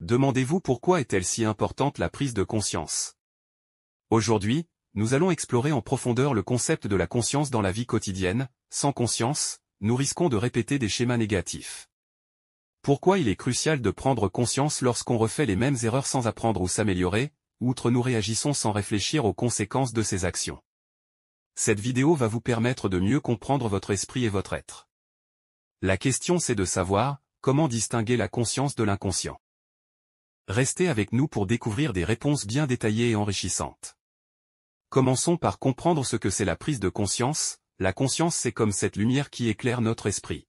Demandez-vous pourquoi est-elle si importante la prise de conscience. Aujourd'hui, nous allons explorer en profondeur le concept de la conscience dans la vie quotidienne. Sans conscience, nous risquons de répéter des schémas négatifs. Pourquoi il est crucial de prendre conscience lorsqu'on refait les mêmes erreurs sans apprendre ou s'améliorer, outre nous réagissons sans réfléchir aux conséquences de ces actions. Cette vidéo va vous permettre de mieux comprendre votre esprit et votre être. La question c'est de savoir, comment distinguer la conscience de l'inconscient. Restez avec nous pour découvrir des réponses bien détaillées et enrichissantes. Commençons par comprendre ce que c'est la prise de conscience. La conscience c'est comme cette lumière qui éclaire notre esprit.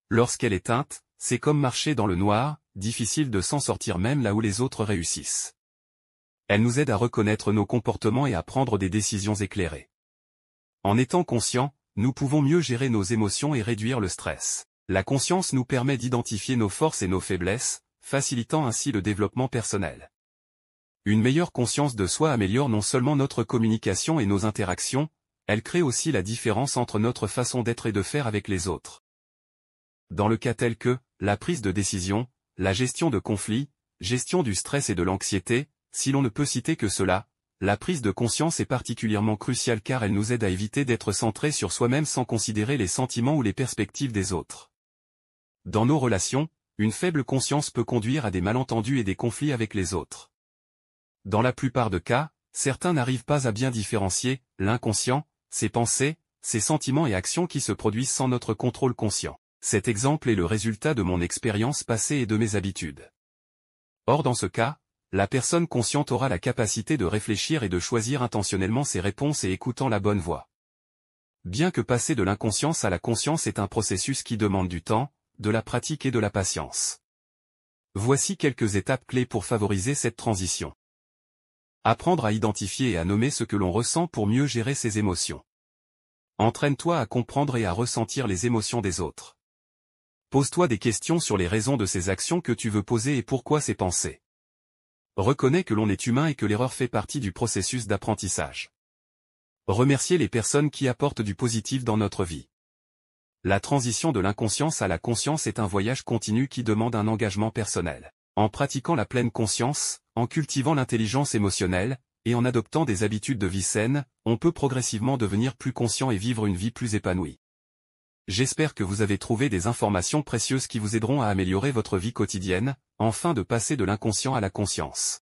Lorsqu'elle est teinte, c'est comme marcher dans le noir, difficile de s'en sortir même là où les autres réussissent. Elle nous aide à reconnaître nos comportements et à prendre des décisions éclairées. En étant conscients, nous pouvons mieux gérer nos émotions et réduire le stress. La conscience nous permet d'identifier nos forces et nos faiblesses, facilitant ainsi le développement personnel. Une meilleure conscience de soi améliore non seulement notre communication et nos interactions, elle crée aussi la différence entre notre façon d'être et de faire avec les autres. Dans le cas tel que, la prise de décision, la gestion de conflits, gestion du stress et de l'anxiété, si l'on ne peut citer que cela, la prise de conscience est particulièrement cruciale car elle nous aide à éviter d'être centrés sur soi-même sans considérer les sentiments ou les perspectives des autres. Dans nos relations, une faible conscience peut conduire à des malentendus et des conflits avec les autres. Dans la plupart des cas, certains n'arrivent pas à bien différencier l'inconscient, ses pensées, ses sentiments et actions qui se produisent sans notre contrôle conscient. Cet exemple est le résultat de mon expérience passée et de mes habitudes. Or dans ce cas, la personne consciente aura la capacité de réfléchir et de choisir intentionnellement ses réponses et écoutant la bonne voie. Bien que passer de l'inconscience à la conscience est un processus qui demande du temps, de la pratique et de la patience. Voici quelques étapes clés pour favoriser cette transition. Apprendre à identifier et à nommer ce que l'on ressent pour mieux gérer ses émotions. Entraîne-toi à comprendre et à ressentir les émotions des autres. Pose-toi des questions sur les raisons de ces actions que tu veux poser et pourquoi ces pensées. Reconnais que l'on est humain et que l'erreur fait partie du processus d'apprentissage. Remercier les personnes qui apportent du positif dans notre vie. La transition de l'inconscience à la conscience est un voyage continu qui demande un engagement personnel. En pratiquant la pleine conscience, en cultivant l'intelligence émotionnelle, et en adoptant des habitudes de vie saines, on peut progressivement devenir plus conscient et vivre une vie plus épanouie. J'espère que vous avez trouvé des informations précieuses qui vous aideront à améliorer votre vie quotidienne, afin de passer de l'inconscient à la conscience.